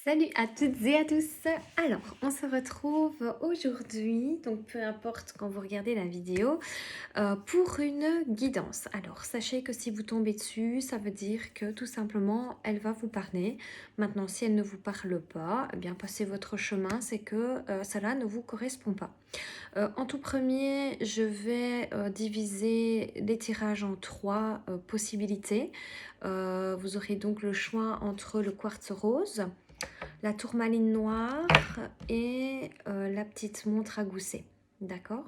Salut à toutes et à tous. Alors, on se retrouve aujourd'hui, donc peu importe quand vous regardez la vidéo, pour une guidance. Alors, sachez que si vous tombez dessus, ça veut dire que tout simplement, elle va vous parler. Maintenant, si elle ne vous parle pas, eh bien, passez votre chemin, c'est que cela ne vous correspond pas. En tout premier, je vais diviser les tirages en trois possibilités. Vous aurez donc le choix entre le quartz rose, la tourmaline noire et la petite montre à gousset. D'accord?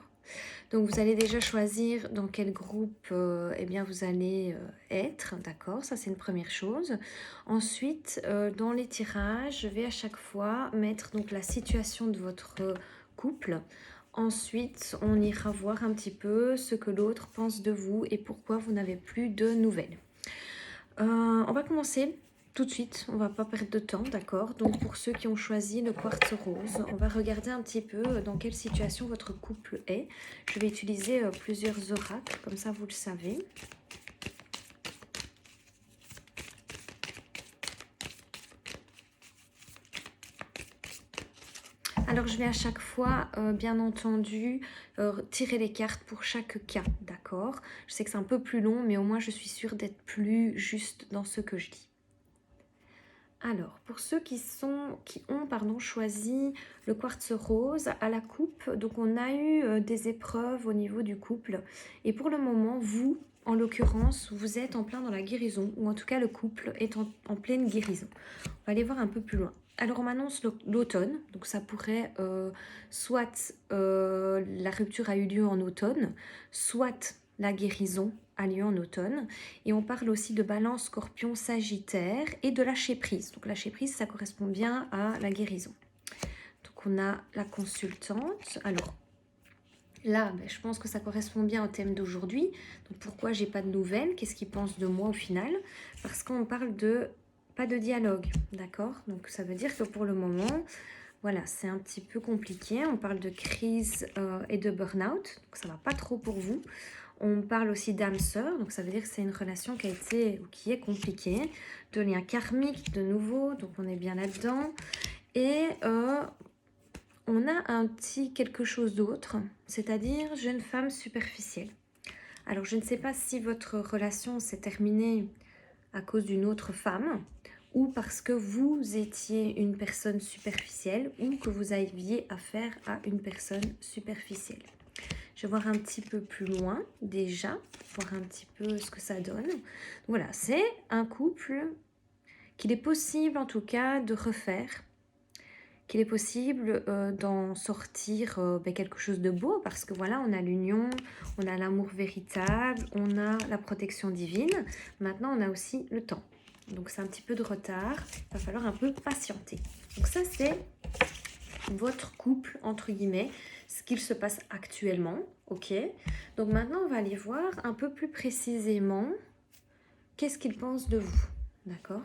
Donc vous allez déjà choisir dans quel groupe eh bien, vous allez être. D'accord? Ça c'est une première chose. Ensuite, dans les tirages, je vais à chaque fois mettre donc la situation de votre couple. Ensuite, on ira voir un petit peu ce que l'autre pense de vous et pourquoi vous n'avez plus de nouvelles. On va commencer tout de suite, on va pas perdre de temps, d'accord? Donc pour ceux qui ont choisi le quartz rose, on va regarder un petit peu dans quelle situation votre couple est. Je vais utiliser plusieurs oracles, comme ça vous le savez. Alors je vais à chaque fois, bien entendu, tirer les cartes pour chaque cas, d'accord? Je sais que c'est un peu plus long, mais au moins je suis sûre d'être plus juste dans ce que je dis. Alors, pour ceux qui ont choisi le quartz rose à la coupe, donc on a eu des épreuves au niveau du couple. Et pour le moment, vous, en l'occurrence, vous êtes en plein dans la guérison, ou en tout cas le couple est en pleine guérison. On va aller voir un peu plus loin. Alors on m'annonce l'automne, donc ça pourrait soit la rupture a eu lieu en automne, soit la guérison a lieu en automne. Et on parle aussi de balance, scorpion, sagittaire et de lâcher prise. Donc lâcher prise, ça correspond bien à la guérison. Donc on a la consultante. Alors là, je pense que ça correspond bien au thème d'aujourd'hui. Donc pourquoi j'ai pas de nouvelles? Qu'est-ce qu'ils pensent de moi au final? Parce qu'on parle de pas de dialogue, d'accord? Donc ça veut dire que pour le moment, voilà, c'est un petit peu compliqué. On parle de crise et de burn-out, donc ça va pas trop pour vous. On parle aussi d'âme sœur, donc ça veut dire que c'est une relation qui a été ou qui est compliquée, de lien karmique de nouveau, donc on est bien là-dedans. Et on a un petit quelque chose d'autre, c'est-à-dire jeune femme superficielle. Alors je ne sais pas si votre relation s'est terminée à cause d'une autre femme, ou parce que vous étiez une personne superficielle, ou que vous aviez affaire à une personne superficielle. Je vais voir un petit peu plus loin déjà, voir un petit peu ce que ça donne. Voilà, c'est un couple qu'il est possible en tout cas de refaire, qu'il est possible d'en sortir quelque chose de beau, parce que voilà, on a l'union, on a l'amour véritable, on a la protection divine. Maintenant, on a aussi le temps. Donc c'est un petit peu de retard, il va falloir un peu patienter. Donc ça, c'est votre couple, entre guillemets, ce qu'il se passe actuellement, ok? Donc maintenant, on va aller voir un peu plus précisément qu'est-ce qu'il pense de vous, d'accord?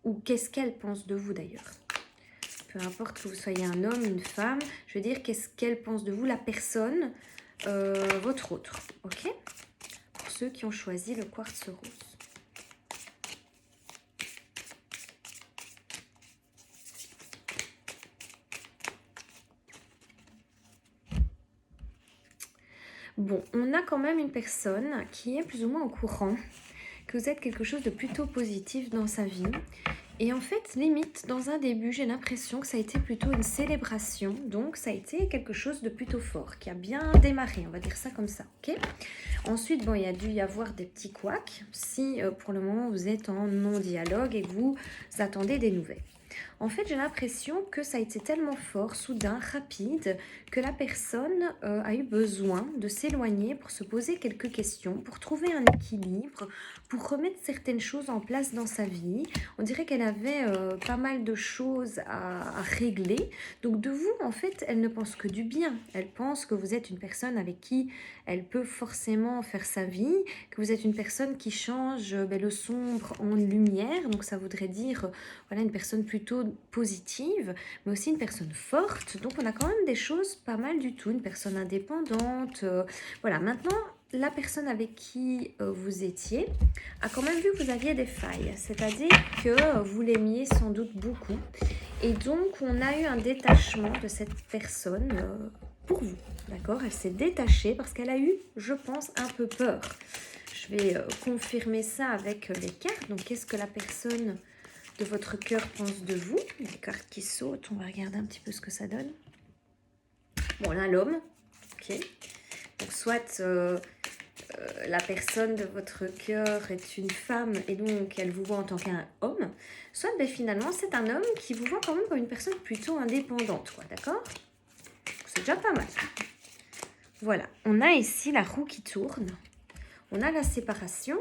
Ou qu'est-ce qu'elle pense de vous d'ailleurs. Peu importe que vous soyez un homme, une femme, je veux dire, qu'est-ce qu'elle pense de vous, la personne, votre autre, ok? Pour ceux qui ont choisi le quartz rose. Bon, on a quand même une personne qui est plus ou moins au courant que vous êtes quelque chose de plutôt positif dans sa vie. Et en fait, limite, dans un début, j'ai l'impression que ça a été plutôt une célébration. Donc, ça a été quelque chose de plutôt fort, qui a bien démarré, on va dire ça comme ça, ok? Ensuite, bon, il y a dû y avoir des petits couacs, si pour le moment, vous êtes en non-dialogue et que vous attendez des nouvelles. En fait, j'ai l'impression que ça a été tellement fort, soudain, rapide, que la personne a eu besoin de s'éloigner pour se poser quelques questions, pour trouver un équilibre, pour remettre certaines choses en place dans sa vie. On dirait qu'elle avait pas mal de choses à régler. Donc de vous, en fait, elle ne pense que du bien. Elle pense que vous êtes une personne avec qui elle peut forcément faire sa vie, que vous êtes une personne qui change le sombre en lumière. Donc ça voudrait dire voilà, une personne plutôt positive, mais aussi une personne forte. Donc on a quand même des choses pas mal du tout, une personne indépendante. Voilà, maintenant, la personne avec qui vous étiez a quand même vu que vous aviez des failles. C'est-à-dire que vous l'aimiez sans doute beaucoup. Et donc, on a eu un détachement de cette personne pour vous. D'accord? Elle s'est détachée parce qu'elle a eu, je pense, un peu peur. Je vais confirmer ça avec les cartes. Donc, qu'est-ce que la personne de votre cœur pense de vous? Les cartes qui sautent, on va regarder un petit peu ce que ça donne. Bon, là, l'homme. Ok. Donc, soit la personne de votre cœur est une femme et donc elle vous voit en tant qu'un homme, soit ben, finalement c'est un homme qui vous voit quand même comme une personne plutôt indépendante, quoi, d'accord? C'est déjà pas mal. Voilà, on a ici la roue qui tourne, on a la séparation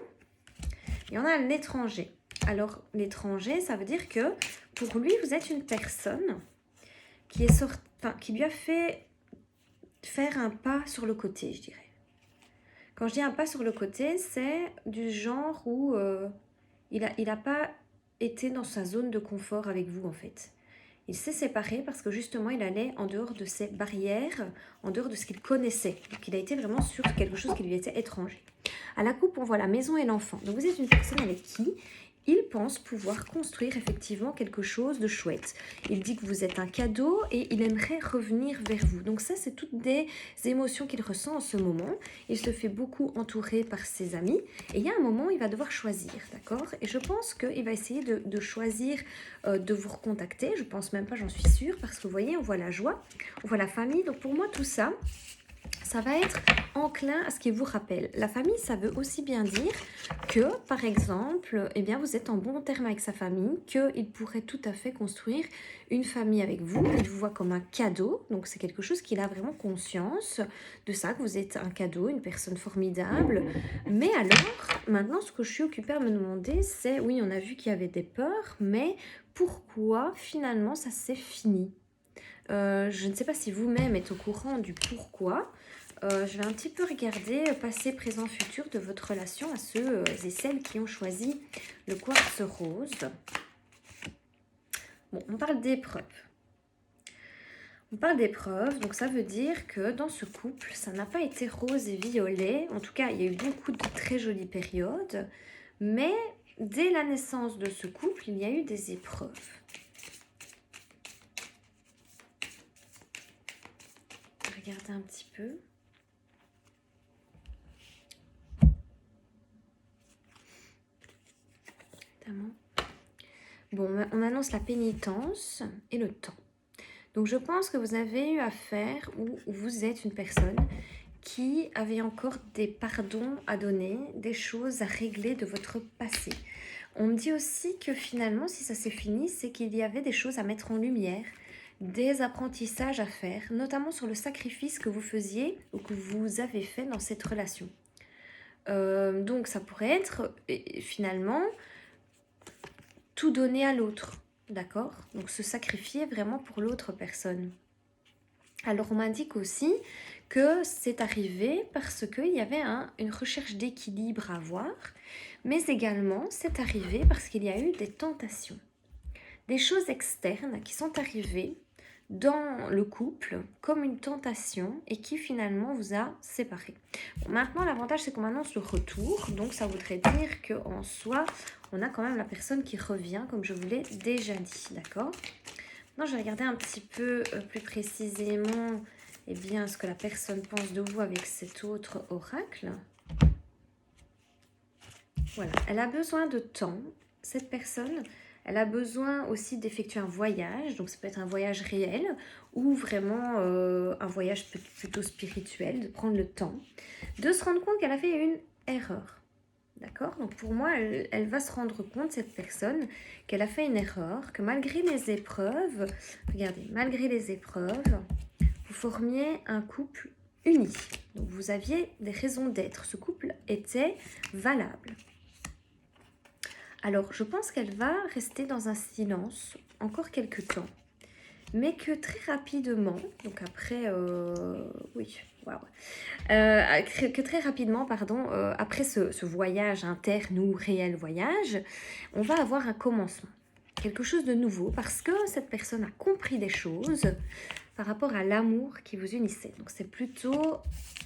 et on a l'étranger. Alors l'étranger, ça veut dire que pour lui, vous êtes une personne qui est qui lui a fait faire un pas sur le côté, je dirais. Quand je dis un pas sur le côté, c'est du genre où il a pas été dans sa zone de confort avec vous en fait. Il s'est séparé parce que justement il allait en dehors de ses barrières, en dehors de ce qu'il connaissait. Donc il a été vraiment sur quelque chose qui lui était étranger. À la coupe, on voit la maison et l'enfant. Donc vous êtes une personne avec qui il pense pouvoir construire effectivement quelque chose de chouette. Il dit que vous êtes un cadeau et il aimerait revenir vers vous. Donc ça, c'est toutes des émotions qu'il ressent en ce moment. Il se fait beaucoup entourer par ses amis et il y a un moment où il va devoir choisir, d'accord? Et je pense qu'il va essayer de choisir de vous recontacter. Je pense même pas, j'en suis sûre, parce que vous voyez, on voit la joie, on voit la famille. Donc pour moi, tout ça, ça va être enclin à ce qui vous rappelle. La famille, ça veut aussi bien dire que, par exemple, eh bien, vous êtes en bon terme avec sa famille, qu'il pourrait tout à fait construire une famille avec vous. Il vous voit comme un cadeau, donc c'est quelque chose qu'il a vraiment conscience de ça, que vous êtes un cadeau, une personne formidable. Mais alors, maintenant, ce que je suis occupée à me demander, c'est, oui, on a vu qu'il y avait des peurs, mais pourquoi finalement ça s'est fini? Je ne sais pas si vous-même êtes au courant du pourquoi. Je vais un petit peu regarder passé, présent, futur de votre relation à ceux et celles qui ont choisi le quartz rose. Bon, on parle d'épreuves. On parle d'épreuves, donc ça veut dire que dans ce couple, ça n'a pas été rose et violet. En tout cas, il y a eu beaucoup de très jolies périodes. Mais dès la naissance de ce couple, il y a eu des épreuves. Regardez un petit peu. Bon, on annonce la pénitence et le temps. Donc, je pense que vous avez eu affaire ou vous êtes une personne qui avait encore des pardons à donner, des choses à régler de votre passé. On me dit aussi que finalement, si ça s'est fini, c'est qu'il y avait des choses à mettre en lumière, des apprentissages à faire, notamment sur le sacrifice que vous faisiez ou que vous avez fait dans cette relation. Donc, ça pourrait être finalement tout donner à l'autre, d'accord? Donc se sacrifier vraiment pour l'autre personne. Alors on m'indique aussi que c'est arrivé parce qu'il y avait une recherche d'équilibre à avoir, mais également c'est arrivé parce qu'il y a eu des tentations, des choses externes qui sont arrivées dans le couple comme une tentation et qui finalement vous a séparés. Bon, maintenant, l'avantage, c'est qu'on m'annonce le retour. Donc, ça voudrait dire qu'en soi, on a quand même la personne qui revient, comme je vous l'ai déjà dit. D'accord? Maintenant, je vais regarder un petit peu plus précisément eh bien, ce que la personne pense de vous avec cet autre oracle. Voilà. Elle a besoin de temps, cette personne. Elle a besoin aussi d'effectuer un voyage, donc ça peut être un voyage réel ou vraiment un voyage plutôt spirituel, de prendre le temps, de se rendre compte qu'elle a fait une erreur. D'accord? Donc pour moi, elle va se rendre compte, cette personne, qu'elle a fait une erreur, que malgré les épreuves, regardez, malgré les épreuves, vous formiez un couple uni. Donc vous aviez des raisons d'être. Ce couple était valable. Alors, je pense qu'elle va rester dans un silence encore quelques temps, mais que très rapidement, donc après, que très rapidement, pardon, après ce voyage interne ou réel voyage, on va avoir un commencement, quelque chose de nouveau, parce que cette personne a compris des choses par rapport à l'amour qui vous unissait. Donc, c'est plutôt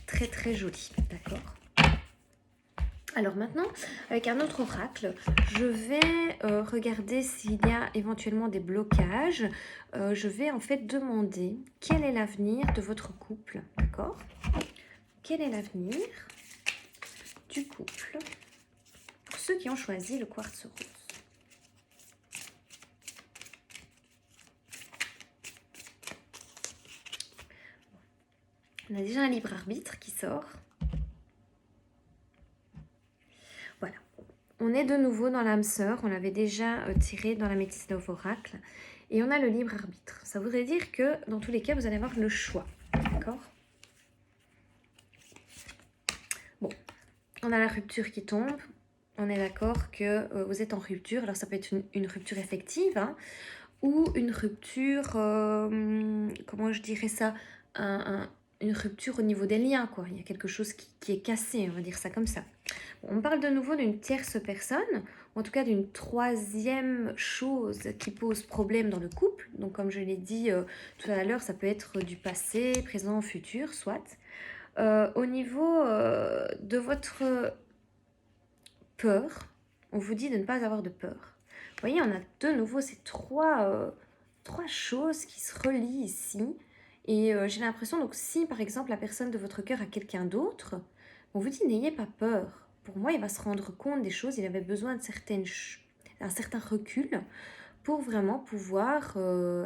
très, très joli, d'accord ? Alors maintenant, avec un autre oracle, je vais regarder s'il y a éventuellement des blocages. Je vais en fait demander quel est l'avenir de votre couple, d'accord? Quel est l'avenir du couple pour ceux qui ont choisi le quartz rose? On a déjà un libre arbitre qui sort. Voilà. On est de nouveau dans l'âme sœur. On l'avait déjà tiré dans la Métis Love Oracle. Et on a le libre arbitre. Ça voudrait dire que dans tous les cas, vous allez avoir le choix. D'accord? Bon. On a la rupture qui tombe. On est d'accord que vous êtes en rupture. Alors ça peut être une rupture effective, hein, ou une rupture, comment je dirais ça, une rupture au niveau des liens, quoi. Il y a quelque chose qui est cassé, on va dire ça comme ça. On parle de nouveau d'une tierce personne, ou en tout cas d'une troisième chose qui pose problème dans le couple. Donc comme je l'ai dit tout à l'heure, ça peut être du passé, présent, futur, soit. Au niveau de votre peur, on vous dit de ne pas avoir de peur. Vous voyez, on a de nouveau ces trois choses qui se relient ici. Et j'ai l'impression, donc si par exemple la personne de votre cœur a quelqu'un d'autre, on vous dit n'ayez pas peur. Pour moi, il va se rendre compte des choses, il avait besoin de un certain recul pour vraiment pouvoir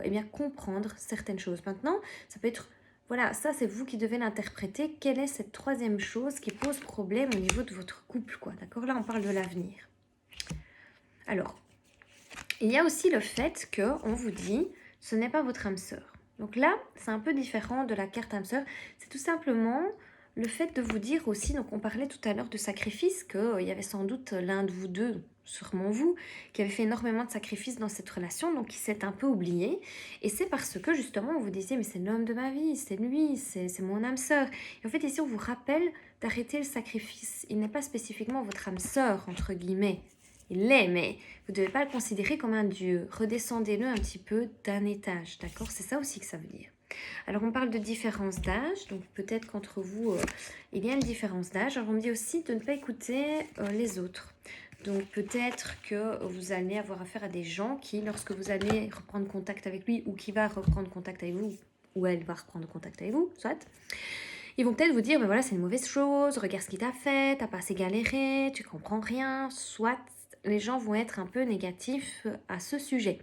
eh bien, comprendre certaines choses. Maintenant, ça peut être, voilà, ça c'est vous qui devez l'interpréter. Quelle est cette troisième chose qui pose problème au niveau de votre couple, quoi, d'accord? Là, on parle de l'avenir. Alors, il y a aussi le fait qu'on vous dit, ce n'est pas votre âme sœur. Donc là, c'est un peu différent de la carte âme sœur. C'est tout simplement le fait de vous dire aussi, donc on parlait tout à l'heure de sacrifice, qu'il y avait sans doute l'un de vous deux, sûrement vous, qui avait fait énormément de sacrifices dans cette relation, donc qui s'est un peu oublié. Et c'est parce que justement, on vous disait, mais c'est l'homme de ma vie, c'est lui, c'est mon âme sœur. Et en fait, ici, on vous rappelle d'arrêter le sacrifice. Il n'est pas spécifiquement votre âme sœur, entre guillemets. Il l'est, mais vous ne devez pas le considérer comme un dieu. Redescendez-le un petit peu d'un étage, d'accord? C'est ça aussi que ça veut dire. Alors, on parle de différence d'âge, donc peut-être qu'entre vous, il y a une différence d'âge. Alors, on me dit aussi de ne pas écouter les autres. Donc, peut-être que vous allez avoir affaire à des gens qui, lorsque vous allez reprendre contact avec lui, ou qui va reprendre contact avec vous, ou elle va reprendre contact avec vous, soit, ils vont peut-être vous dire, mais voilà, c'est une mauvaise chose, regarde ce qu'il t'a fait, t'as pas assez galéré, tu comprends rien, soit les gens vont être un peu négatifs à ce sujet.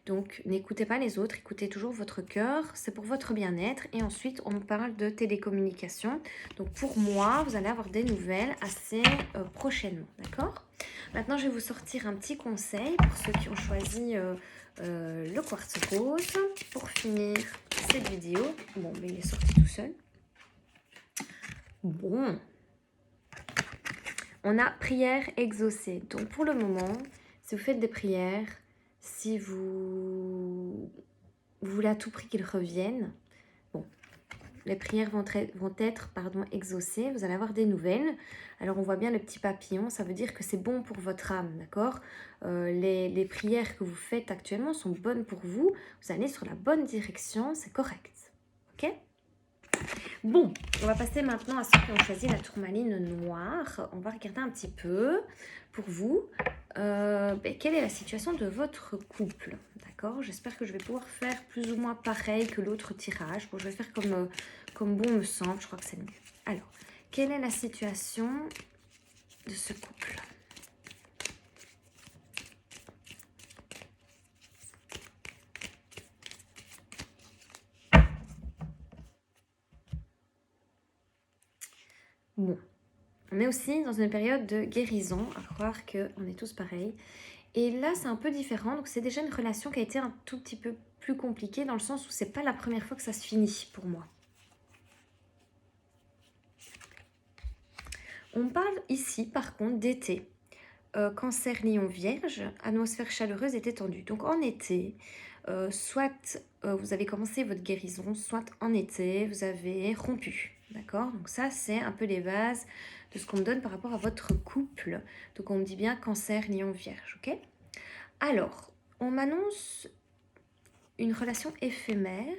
Donc, n'écoutez pas les autres, écoutez toujours votre cœur, c'est pour votre bien-être. Et ensuite, on parle de télécommunication. Donc, pour moi, vous allez avoir des nouvelles assez prochainement, d'accord? Maintenant, je vais vous sortir un petit conseil pour ceux qui ont choisi le quartz rose. Pour finir cette vidéo, bon, mais il est sorti tout seul. Bon, on a prière exaucée. Donc, pour le moment, si vous faites des prières, si vous voulez à tout prix qu'ils reviennent, bon, les prières vont être exaucées, vous allez avoir des nouvelles. Alors on voit bien le petit papillon, ça veut dire que c'est bon pour votre âme, d'accord? Les prières que vous faites actuellement sont bonnes pour vous, vous allez sur la bonne direction, c'est correct, ok? Bon, on va passer maintenant à ceux qui ont choisi la tourmaline noire. On va regarder un petit peu pour vous quelle est la situation de votre couple. D'accord? J'espère que je vais pouvoir faire plus ou moins pareil que l'autre tirage. Bon, je vais faire comme bon me semble. Je crois que c'est le mieux. Alors, quelle est la situation de ce couple? Bon, on est aussi dans une période de guérison, à croire qu'on est tous pareils. Et là, c'est un peu différent. Donc, c'est déjà une relation qui a été un tout petit peu plus compliquée dans le sens où c'est pas la première fois que ça se finit pour moi. On parle ici, par contre, d'été. Cancer, Lion, Vierge, atmosphère chaleureuse et détendue. Donc, en été, soit vous avez commencé votre guérison, soit en été, vous avez rompu. D'accord? Donc, ça, c'est un peu les bases de ce qu'on me donne par rapport à votre couple. Donc, on me dit bien Cancer, Lion, Vierge. Ok? Alors, on m'annonce une relation éphémère,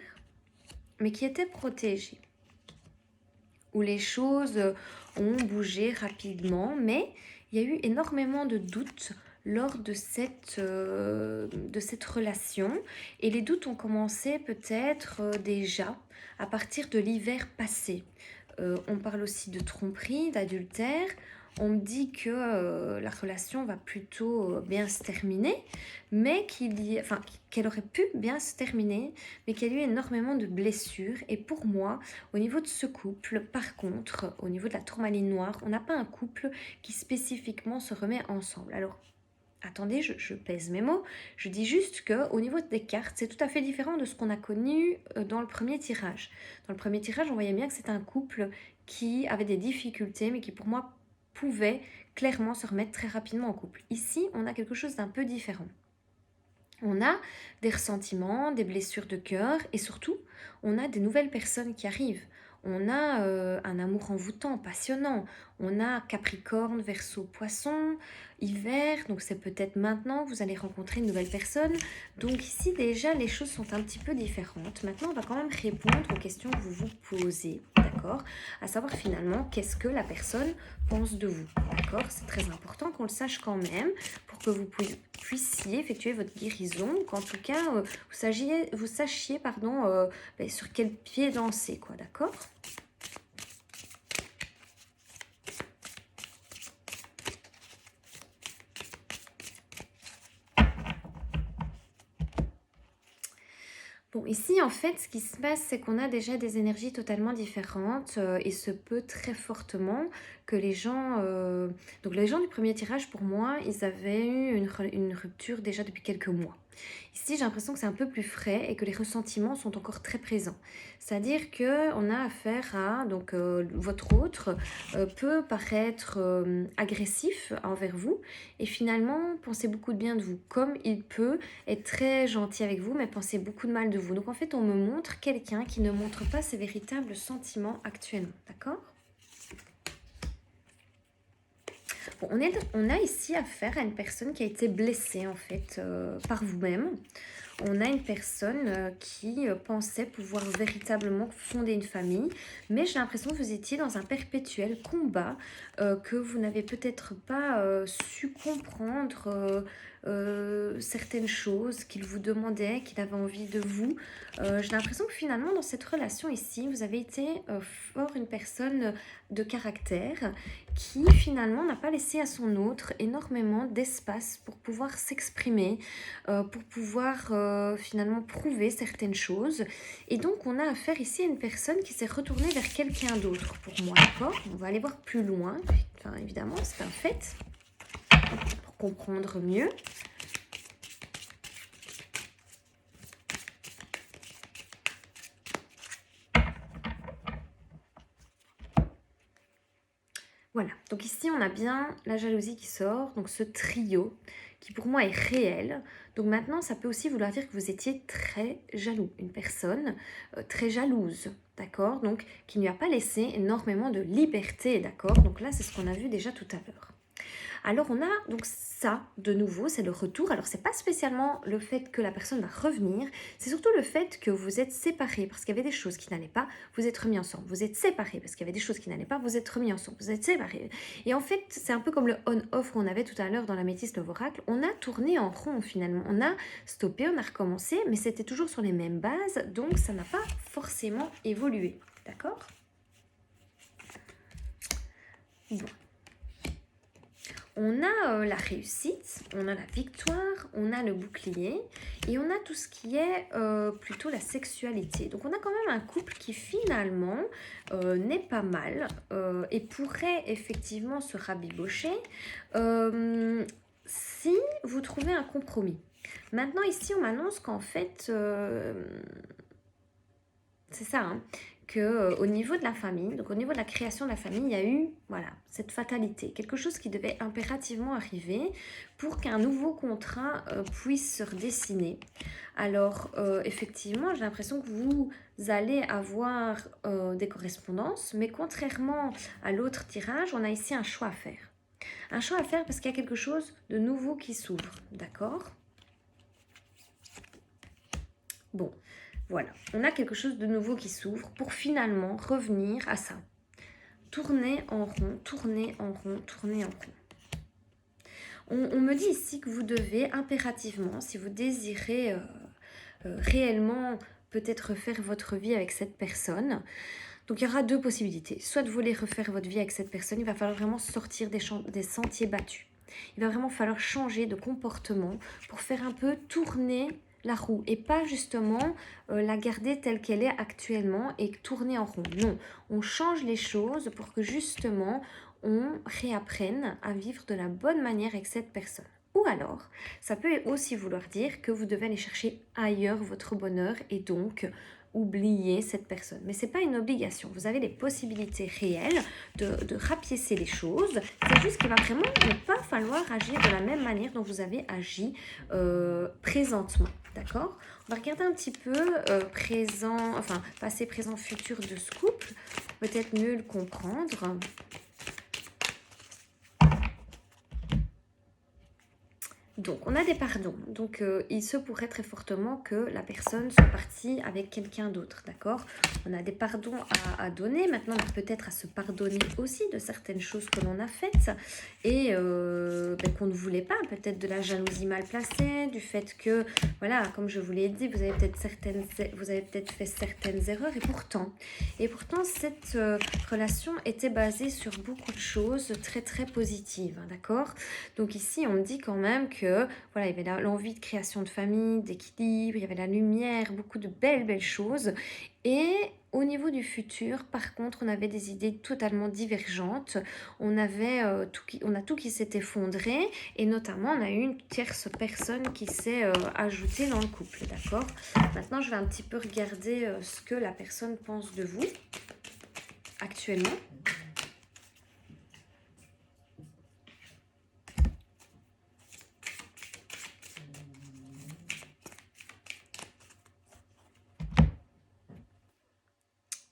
mais qui était protégée. où les choses ont bougé rapidement, mais il y a eu énormément de doutes lors de cette relation. Et les doutes ont commencé peut-être déjà à partir de l'hiver passé. On parle aussi de tromperie, d'adultère. On me dit que la relation va plutôt bien se terminer, mais qu'elle aurait pu bien se terminer, mais qu'il y a eu énormément de blessures. Et pour moi, au niveau de ce couple, par contre, au niveau de la tourmaline noire, on n'a pas un couple qui spécifiquement se remet ensemble. Alors, attendez, je pèse mes mots. Je dis juste qu'au niveau des cartes, c'est tout à fait différent de ce qu'on a connu dans le premier tirage. Dans le premier tirage, on voyait bien que c'était un couple qui avait des difficultés, mais qui pour moi pouvait clairement se remettre très rapidement en couple. Ici, on a quelque chose d'un peu différent. On a des ressentiments, des blessures de cœur et surtout, on a des nouvelles personnes qui arrivent. On a un amour envoûtant, passionnant. On a Capricorne, Verseau, Poisson, Hiver. Donc c'est peut-être maintenant que vous allez rencontrer une nouvelle personne. Donc ici déjà les choses sont un petit peu différentes. Maintenant on va quand même répondre aux questions que vous vous posez, d'accord? À savoir finalement qu'est-ce que la personne pense de vous, d'accord? C'est très important qu'on le sache quand même pour que vous puissiez effectuer votre guérison, qu'en tout cas vous sachiez sur quel pied danser, quoi, d'accord? Bon, ici, en fait, ce qui se passe, c'est qu'on a déjà des énergies totalement différentes et se peut très fortement que les gens... Donc, les gens du premier tirage, pour moi, ils avaient eu une rupture déjà depuis quelques mois. Ici, j'ai l'impression que c'est un peu plus frais et que les ressentiments sont encore très présents. C'est-à-dire qu'on a affaire à... Donc, votre autre peut paraître agressif envers vous et finalement penser beaucoup de bien de vous, comme il peut être très gentil avec vous, mais penser beaucoup de mal de vous. Donc en fait, on me montre quelqu'un qui ne montre pas ses véritables sentiments actuellement, d'accord? Bon, on a ici affaire à une personne qui a été blessée en fait par vous-même. On a une personne qui pensait pouvoir véritablement fonder une famille, mais j'ai l'impression que vous étiez dans un perpétuel combat, que vous n'avez peut-être pas su comprendre certaines choses qu'il vous demandait, qu'il avait envie de vous. J'ai l'impression que finalement dans cette relation ici, vous avez été fort une personne de caractère qui finalement n'a pas laissé à son autre énormément d'espace pour pouvoir s'exprimer, pour pouvoir finalement prouver certaines choses. Et donc on a affaire ici à une personne qui s'est retournée vers quelqu'un d'autre pour moi, d'accord? On va aller voir plus loin, enfin, évidemment c'est un fait, pour comprendre mieux. Voilà, donc ici on a bien la jalousie qui sort, donc ce trio qui pour moi est réel. Donc maintenant ça peut aussi vouloir dire que vous étiez très jaloux, une personne très jalouse, d'accord? Donc qui ne lui a pas laissé énormément de liberté, d'accord? Donc là c'est ce qu'on a vu déjà tout à l'heure. Alors on a donc ça de nouveau, c'est le retour. Alors c'est pas spécialement le fait que la personne va revenir, c'est surtout le fait que vous êtes séparés parce qu'il y avait des choses qui n'allaient pas, vous êtes remis ensemble. Vous êtes séparés parce qu'il y avait des choses qui n'allaient pas, vous êtes remis ensemble. Vous êtes séparés. Et en fait, c'est un peu comme le on-off qu'on avait tout à l'heure dans la métisse Love Oracle. On a tourné en rond finalement. On a stoppé, on a recommencé, mais c'était toujours sur les mêmes bases, donc ça n'a pas forcément évolué. D'accord? Bon. On a la réussite, on a la victoire, on a le bouclier et on a tout ce qui est plutôt la sexualité. Donc on a quand même un couple qui finalement n'est pas mal et pourrait effectivement se rabibocher si vous trouvez un compromis. Maintenant ici on m'annonce qu'en fait, c'est ça, hein, que au niveau de la famille, donc au niveau de la création de la famille, il y a eu voilà, cette fatalité, quelque chose qui devait impérativement arriver pour qu'un nouveau contrat puisse se redessiner. Alors effectivement, j'ai l'impression que vous allez avoir des correspondances, mais contrairement à l'autre tirage, on a ici un choix à faire. Un choix à faire parce qu'il y a quelque chose de nouveau qui s'ouvre, d'accord? Bon, voilà, on a quelque chose de nouveau qui s'ouvre pour finalement revenir à ça. tournez en rond, tournez en rond, tournez en rond. On me dit ici que vous devez impérativement, si vous désirez réellement peut-être refaire votre vie avec cette personne, donc il y aura deux possibilités. Soit vous voulez refaire votre vie avec cette personne, il va falloir vraiment sortir des sentiers battus. Il va vraiment falloir changer de comportement pour faire un peu tourner la roue et pas justement la garder telle qu'elle est actuellement et tourner en rond. Non, on change les choses pour que justement on réapprenne à vivre de la bonne manière avec cette personne. Ou alors, ça peut aussi vouloir dire que vous devez aller chercher ailleurs votre bonheur et donc oublier cette personne. Mais ce n'est pas une obligation. Vous avez les possibilités réelles de rapiécer les choses. C'est juste qu'il va vraiment ne pas falloir agir de la même manière dont vous avez agi présentement. D'accord? On va regarder un petit peu passé, présent, futur de ce couple. Peut-être mieux le comprendre. Donc, on a des pardons. Donc, il se pourrait très fortement que la personne soit partie avec quelqu'un d'autre, d'accord? On a des pardons à donner. Maintenant, on a peut-être à se pardonner aussi de certaines choses que l'on a faites et qu'on ne voulait pas. Peut-être de la jalousie mal placée, du fait que, voilà, comme je vous l'ai dit, vous avez peut-être fait certaines erreurs. Et pourtant cette relation était basée sur beaucoup de choses très, très positives, hein, d'accord? Donc ici, on me dit quand même que voilà, il y avait l'envie de création de famille, d'équilibre, il y avait la lumière, beaucoup de belles choses. Et au niveau du futur, par contre, on avait des idées totalement divergentes. On a tout qui s'est effondré et notamment, on a eu une tierce personne qui s'est ajoutée dans le couple, d'accord? Maintenant, je vais un petit peu regarder ce que la personne pense de vous actuellement.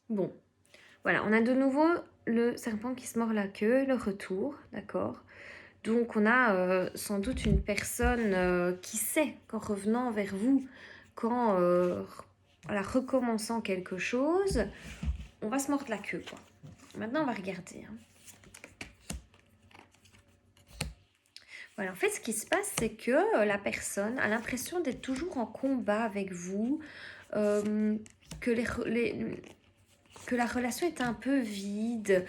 Bon, voilà, on a de nouveau le serpent qui se mord la queue, le retour, d'accord? Donc on a sans doute une personne qui sait qu'en revenant vers vous, qu'en recommençant quelque chose, on va se mordre la queue, quoi. Maintenant, on va regarder. Hein. Voilà, en fait, ce qui se passe, c'est que la personne a l'impression d'être toujours en combat avec vous, que la relation est un peu vide,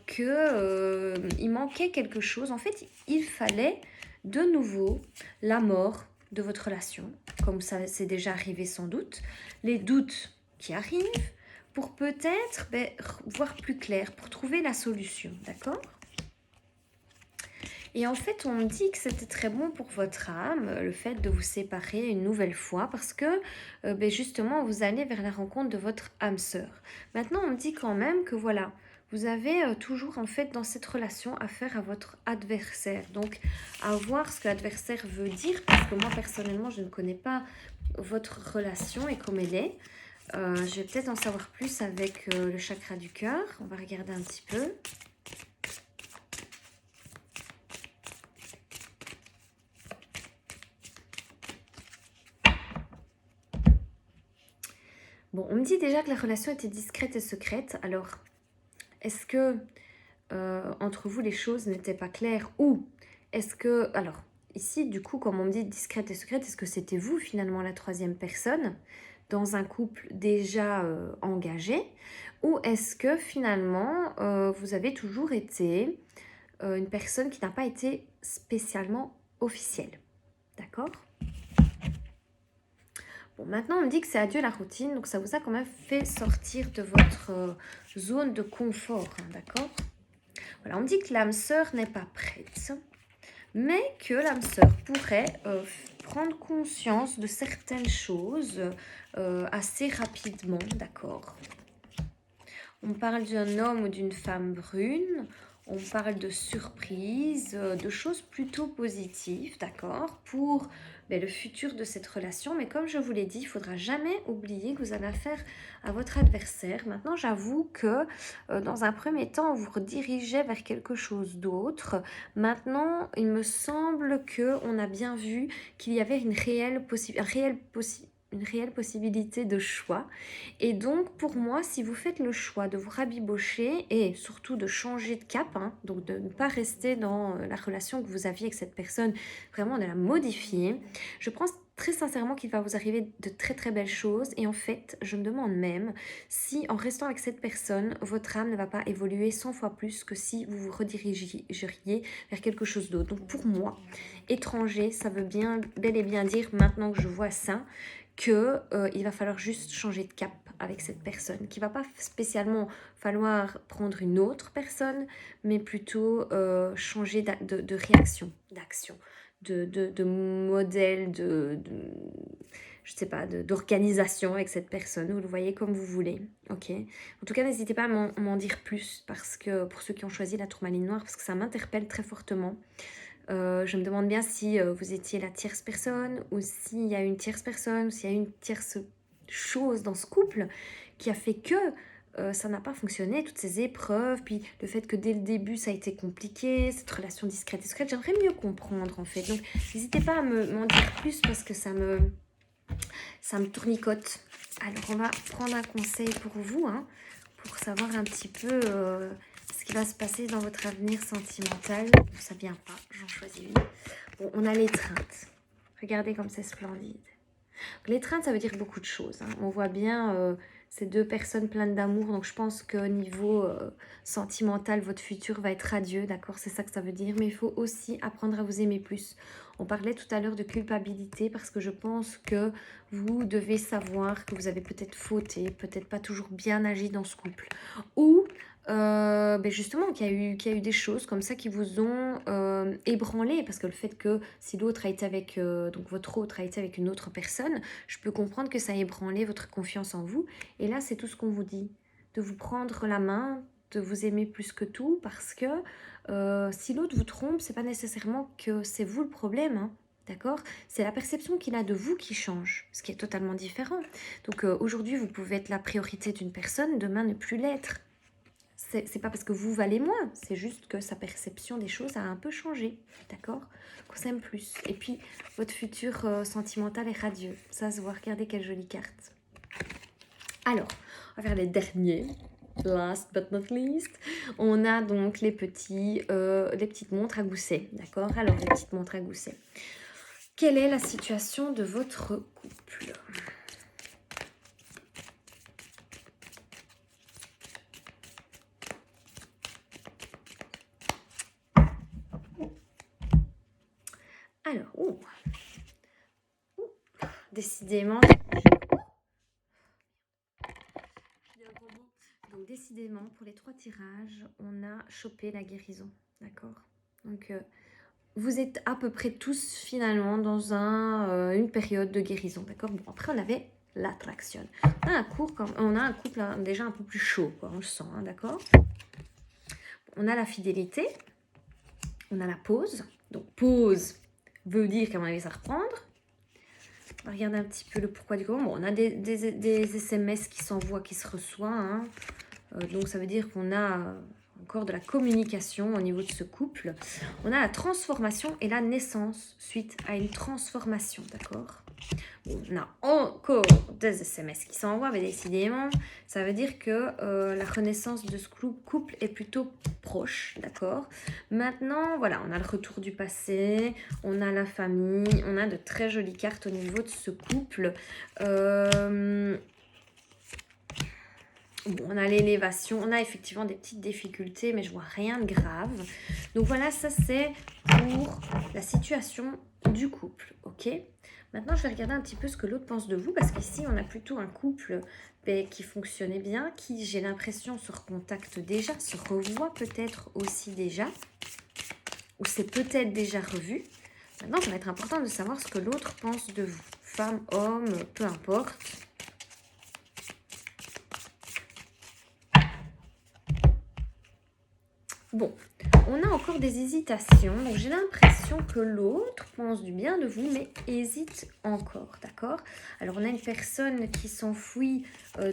qu'il manquait quelque chose. En fait, il fallait de nouveau la mort de votre relation, comme ça c'est déjà arrivé sans doute, les doutes qui arrivent, pour peut-être voir plus clair, pour trouver la solution, d'accord ? Et en fait, on me dit que c'était très bon pour votre âme, le fait de vous séparer une nouvelle fois, parce que justement, vous allez vers la rencontre de votre âme sœur. Maintenant, on me dit quand même que voilà, vous avez toujours en fait dans cette relation affaire à votre adversaire. Donc, à voir ce que l'adversaire veut dire, parce que moi, personnellement, je ne connais pas votre relation et comme elle est. Je vais peut-être en savoir plus avec le chakra du cœur. On va regarder un petit peu. Bon, on me dit déjà que la relation était discrète et secrète. Alors, est-ce que entre vous, les choses n'étaient pas claires? Ou est-ce que... Alors, ici, du coup, comme on me dit discrète et secrète, est-ce que c'était vous, finalement, la troisième personne dans un couple déjà engagé? Ou est-ce que, finalement, vous avez toujours été une personne qui n'a pas été spécialement officielle? D'accord ? Bon, maintenant, on me dit que c'est adieu la routine, donc ça vous a quand même fait sortir de votre zone de confort, hein, d'accord? Voilà, on me dit que l'âme sœur n'est pas prête, mais que l'âme sœur pourrait prendre conscience de certaines choses assez rapidement, d'accord? On parle d'un homme ou d'une femme brune, on parle de surprises, de choses plutôt positives, d'accord, pour le futur de cette relation. Mais comme je vous l'ai dit, il ne faudra jamais oublier que vous avez affaire à votre adversaire. Maintenant, j'avoue que dans un premier temps, on vous redirigeait vers quelque chose d'autre. Maintenant, il me semble qu'on a bien vu qu'il y avait une réelle possibilité, une réelle possibilité de choix. Et donc, pour moi, si vous faites le choix de vous rabibocher et surtout de changer de cap, hein, donc de ne pas rester dans la relation que vous aviez avec cette personne, vraiment de la modifier, je pense très sincèrement qu'il va vous arriver de très très belles choses. Et en fait, je me demande même si en restant avec cette personne, votre âme ne va pas évoluer 100 fois plus que si vous vous redirigeriez vers quelque chose d'autre. Donc pour moi, étranger, ça veut bien, bel et bien dire, maintenant que je vois ça, que il va falloir juste changer de cap avec cette personne, qu'il va pas spécialement falloir prendre une autre personne, mais plutôt changer de réaction, d'action, de modèle, je sais pas, d'organisation avec cette personne. Vous le voyez comme vous voulez, ok. En tout cas, n'hésitez pas à m'en dire plus, parce que pour ceux qui ont choisi la tourmaline noire, parce que ça m'interpelle très fortement. Je me demande bien si vous étiez la tierce personne, ou s'il y a une tierce personne, ou s'il y a une tierce chose dans ce couple qui a fait que ça n'a pas fonctionné, toutes ces épreuves, puis le fait que dès le début ça a été compliqué, cette relation discrète, j'aimerais mieux comprendre en fait. Donc n'hésitez pas à m'en dire plus, parce que ça me tournicote. Alors on va prendre un conseil pour vous, hein, pour savoir un petit peu ce qui va se passer dans votre avenir sentimental. Ça vient pas, j'en choisis une. Bon, on a l'étreinte. Regardez comme c'est splendide. L'étreinte, ça veut dire beaucoup de choses, hein. On voit bien ces deux personnes pleines d'amour. Donc je pense qu'au niveau sentimental, votre futur va être radieux, d'accord? C'est ça que ça veut dire. Mais il faut aussi apprendre à vous aimer plus. On parlait tout à l'heure de culpabilité, parce que je pense que vous devez savoir que vous avez peut-être fauté, peut-être pas toujours bien agi dans ce couple. Ou ben justement, qu'il y a eu des choses comme ça qui vous ont ébranlé, parce que le fait que si l'autre a été avec, donc votre autre a été avec une autre personne, je peux comprendre que ça a ébranlé votre confiance en vous. Et là, c'est tout ce qu'on vous dit, de vous prendre la main, de vous aimer plus que tout, parce que si l'autre vous trompe, c'est pas nécessairement que c'est vous le problème, hein. D'accord? C'est la perception qu'il a de vous qui change, ce qui est totalement différent. Donc aujourd'hui, vous pouvez être la priorité d'une personne, demain ne plus l'être. C'est pas parce que vous valez moins, c'est juste que sa perception des choses a un peu changé, d'accord? Qu'on s'aime plus. Et puis, votre futur sentimental est radieux. Ça se voit, regardez quelle jolie carte. Alors, on va faire les derniers. Last but not least, on a donc les petites montres à gousset, d'accord? Alors, les petites montres à gousset. Quelle est la situation de votre couple? Alors, décidément, donc décidément, pour les 3 tirages, on a chopé la guérison, d'accord? Donc, vous êtes à peu près tous finalement dans une période de guérison, d'accord? Bon, après, on avait l'attraction. On a un couple hein, déjà un peu plus chaud, quoi, on le sent, hein, d'accord? On a la fidélité, on a la pause. Donc, pause veut dire qu'à mon avis, ça va reprendre. On va regarder un petit peu le pourquoi du comment. Bon, on a des SMS qui s'envoient, qui se reçoivent, hein. Donc ça veut dire qu'on a encore de la communication au niveau de ce couple. On a la transformation et la naissance suite à une transformation, d'accord? Bon, on a encore des SMS qui s'envoient, mais décidément, ça veut dire que la renaissance de ce couple est plutôt proche, d'accord? Maintenant, voilà, on a le retour du passé, on a la famille, on a de très jolies cartes au niveau de ce couple. Bon, on a l'élévation, on a effectivement des petites difficultés, mais je vois rien de grave. Donc voilà, ça c'est pour la situation du couple, ok? Maintenant, je vais regarder un petit peu ce que l'autre pense de vous, parce qu'ici, on a plutôt un couple qui fonctionnait bien, qui, j'ai l'impression, se recontacte déjà, se revoit peut-être aussi déjà, ou c'est peut-être déjà revu. Maintenant, ça va être important de savoir ce que l'autre pense de vous. Femme, homme, peu importe. Bon, on a encore des hésitations, donc j'ai l'impression que l'autre pense du bien de vous, mais hésite encore, d'accord? Alors on a une personne qui s'enfuit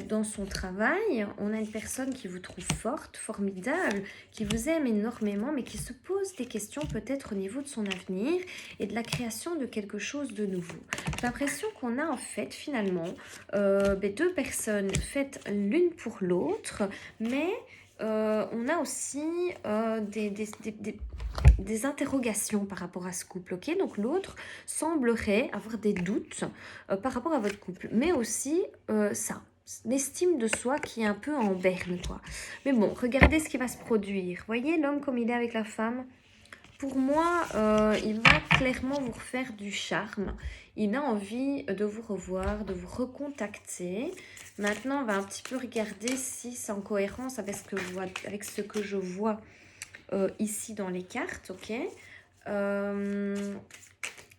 dans son travail, on a une personne qui vous trouve forte, formidable, qui vous aime énormément, mais qui se pose des questions peut-être au niveau de son avenir et de la création de quelque chose de nouveau. J'ai l'impression qu'on a en fait finalement deux personnes faites l'une pour l'autre, mais on a aussi des interrogations par rapport à ce couple, ok? Donc l'autre semblerait avoir des doutes par rapport à votre couple, mais aussi l'estime de soi qui est un peu en berne, quoi. Mais bon, regardez ce qui va se produire. Voyez l'homme comme il est avec la femme? Pour moi, il va clairement vous refaire du charme. Il a envie de vous revoir, de vous recontacter. Maintenant, on va un petit peu regarder si c'est en cohérence avec ce que je vois ici dans les cartes, ok?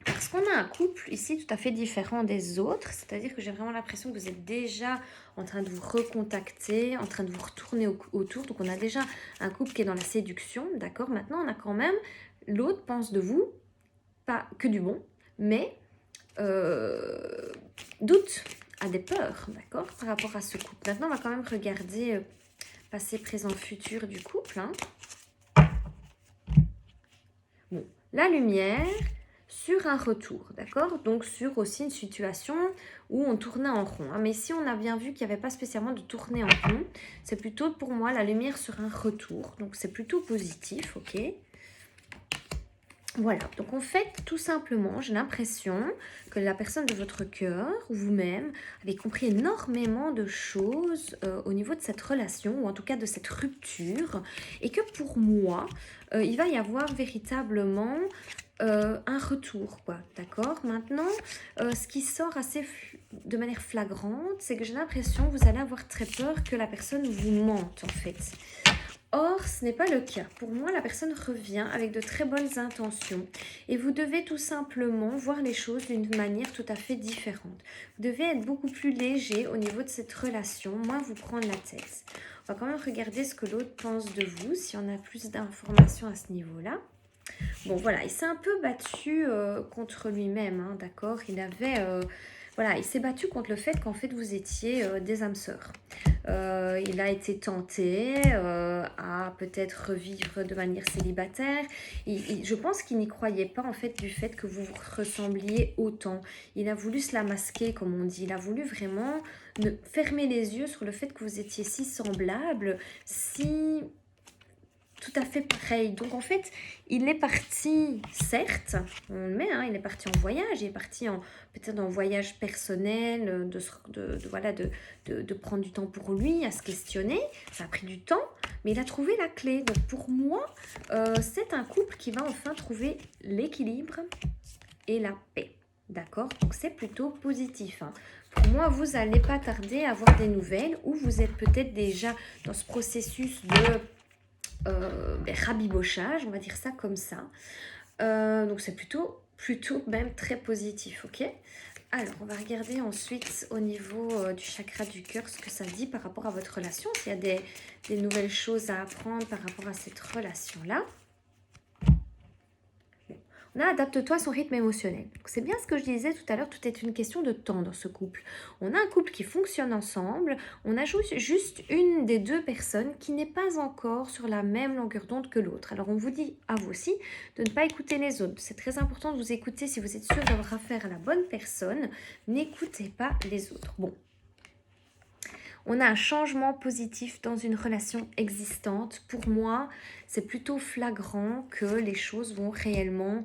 Parce qu'on a un couple ici tout à fait différent des autres, c'est-à-dire que j'ai vraiment l'impression que vous êtes déjà en train de vous recontacter, en train de vous retourner autour. Donc on a déjà un couple qui est dans la séduction, d'accord? Maintenant, on a quand même, l'autre pense de vous, pas que du bon, mais doute, a des peurs, d'accord, par rapport à ce couple. Maintenant, on va quand même regarder passé, présent, futur du couple. Hein. Bon, la lumière sur un retour, d'accord? Donc sur aussi une situation où on tournait en rond. Hein. Mais ici, on a bien vu qu'il n'y avait pas spécialement de tourner en rond. C'est plutôt pour moi la lumière sur un retour. Donc c'est plutôt positif, ok? Voilà, donc en fait, tout simplement, j'ai l'impression que la personne de votre cœur, ou vous-même, avez compris énormément de choses au niveau de cette relation, ou en tout cas de cette rupture, et que pour moi, il va y avoir véritablement un retour, quoi, d'accord? Maintenant, ce qui sort de manière flagrante, c'est que j'ai l'impression que vous allez avoir très peur que la personne vous mente, en fait. Or, ce n'est pas le cas. Pour moi, la personne revient avec de très bonnes intentions et vous devez tout simplement voir les choses d'une manière tout à fait différente. Vous devez être beaucoup plus léger au niveau de cette relation, moins vous prendre la tête. On va quand même regarder ce que l'autre pense de vous, si on a plus d'informations à ce niveau-là. Bon, voilà, il s'est un peu battu contre lui-même, hein, d'accord? Voilà, il s'est battu contre le fait qu'en fait, vous étiez des âmes sœurs. Il a été tenté à peut-être revivre de manière célibataire. Je pense qu'il n'y croyait pas en fait du fait que vous vous ressembliez autant. Il a voulu se la masquer, comme on dit. Il a voulu vraiment fermer les yeux sur le fait que vous étiez si semblables, si tout à fait pareil. Donc en fait, il est parti, certes, on le met, hein, il est parti en voyage, il est parti peut-être en voyage personnel, de prendre du temps pour lui, à se questionner. Ça a pris du temps, mais il a trouvé la clé. Donc pour moi, c'est un couple qui va enfin trouver l'équilibre et la paix. D'accord? Donc c'est plutôt positif. Hein. Pour moi, vous n'allez pas tarder à avoir des nouvelles ou vous êtes peut-être déjà dans ce processus de rabibochage, on va dire ça comme ça. Donc c'est plutôt même très positif, ok? Alors, on va regarder ensuite au niveau du chakra du cœur ce que ça dit par rapport à votre relation, s'il y a des nouvelles choses à apprendre par rapport à cette relation-là. On a adapte-toi à son rythme émotionnel. C'est bien ce que je disais tout à l'heure, tout est une question de temps dans ce couple. On a un couple qui fonctionne ensemble, on a juste une des deux personnes qui n'est pas encore sur la même longueur d'onde que l'autre. Alors on vous dit à vous aussi de ne pas écouter les autres. C'est très important de vous écouter si vous êtes sûr d'avoir affaire à la bonne personne. N'écoutez pas les autres. Bon. On a un changement positif dans une relation existante. Pour moi, c'est plutôt flagrant que les choses vont réellement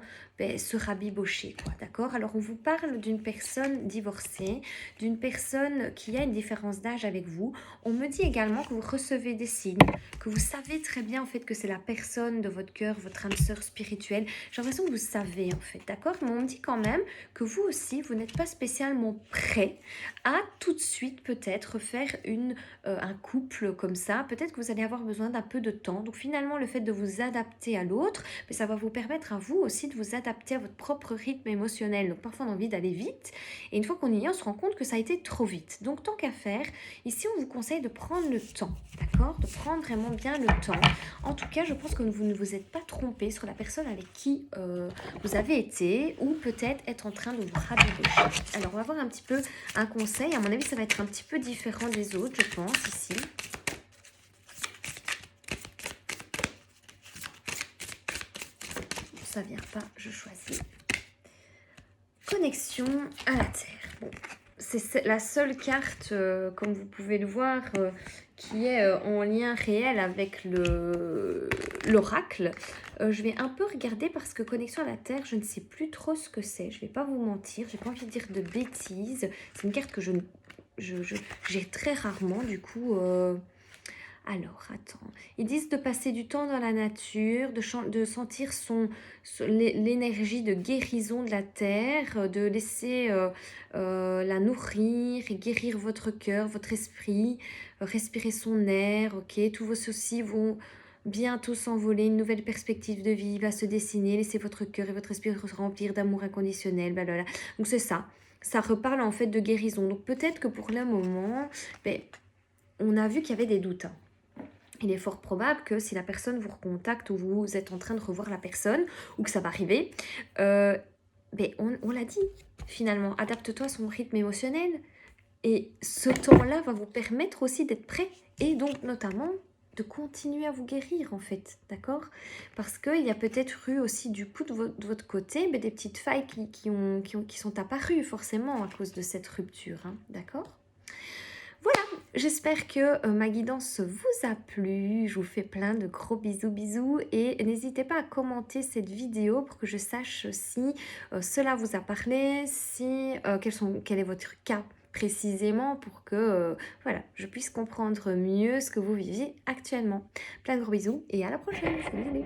se rabibocher, quoi, d'accord? Alors, on vous parle d'une personne divorcée, d'une personne qui a une différence d'âge avec vous. On me dit également que vous recevez des signes, que vous savez très bien, en fait, que c'est la personne de votre cœur, votre âme sœur spirituelle. J'ai l'impression que vous savez, en fait, d'accord? Mais on me dit quand même que vous aussi, vous n'êtes pas spécialement prêt à tout de suite, peut-être, faire un couple comme ça. Peut-être que vous allez avoir besoin d'un peu de temps. Donc, finalement, le fait de vous adapter à l'autre, mais ça va vous permettre à vous aussi de vous adapter à votre propre rythme émotionnel. Donc parfois on a envie d'aller vite, et une fois qu'on y est, on se rend compte que ça a été trop vite. Donc tant qu'à faire, ici on vous conseille de prendre le temps, d'accord? De prendre vraiment bien le temps. En tout cas, je pense que vous ne vous êtes pas trompé sur la personne avec qui vous avez été, ou peut-être être en train de vous rabibocher. Alors on va voir un petit peu un conseil. À mon avis, ça va être un petit peu différent des autres, je pense, ici. Ça vient pas, je choisis. Connexion à la Terre. Bon, c'est la seule carte, comme vous pouvez le voir, qui est en lien réel avec l'oracle. Je vais un peu regarder parce que connexion à la Terre, je ne sais plus trop ce que c'est. Je vais pas vous mentir, j'ai pas envie de dire de bêtises. C'est une carte que j'ai très rarement, du coup... Alors, attends. Ils disent de passer du temps dans la nature, de sentir l'énergie de guérison de la terre, de laisser la nourrir et guérir votre cœur, votre esprit, respirer son air, ok? Tous vos soucis vont bientôt s'envoler, une nouvelle perspective de vie va se dessiner, laissez votre cœur et votre esprit se remplir d'amour inconditionnel, blablabla. Donc c'est ça. Ça reparle en fait de guérison. Donc peut-être que pour le moment, ben, on a vu qu'il y avait des doutes, hein. Il est fort probable que si la personne vous recontacte ou vous êtes en train de revoir la personne, ou que ça va arriver, mais on l'a dit, finalement, adapte-toi à son rythme émotionnel. Et ce temps-là va vous permettre aussi d'être prêt et donc notamment de continuer à vous guérir en fait, d'accord? Parce qu'il y a peut-être eu aussi du coup de votre côté des petites failles qui sont apparues forcément à cause de cette rupture, hein, d'accord? Voilà, j'espère que ma guidance vous a plu. Je vous fais plein de gros bisous et n'hésitez pas à commenter cette vidéo pour que je sache si cela vous a parlé, si quel est votre cas précisément pour que voilà, je puisse comprendre mieux ce que vous vivez actuellement. Plein de gros bisous et à la prochaine. Salut.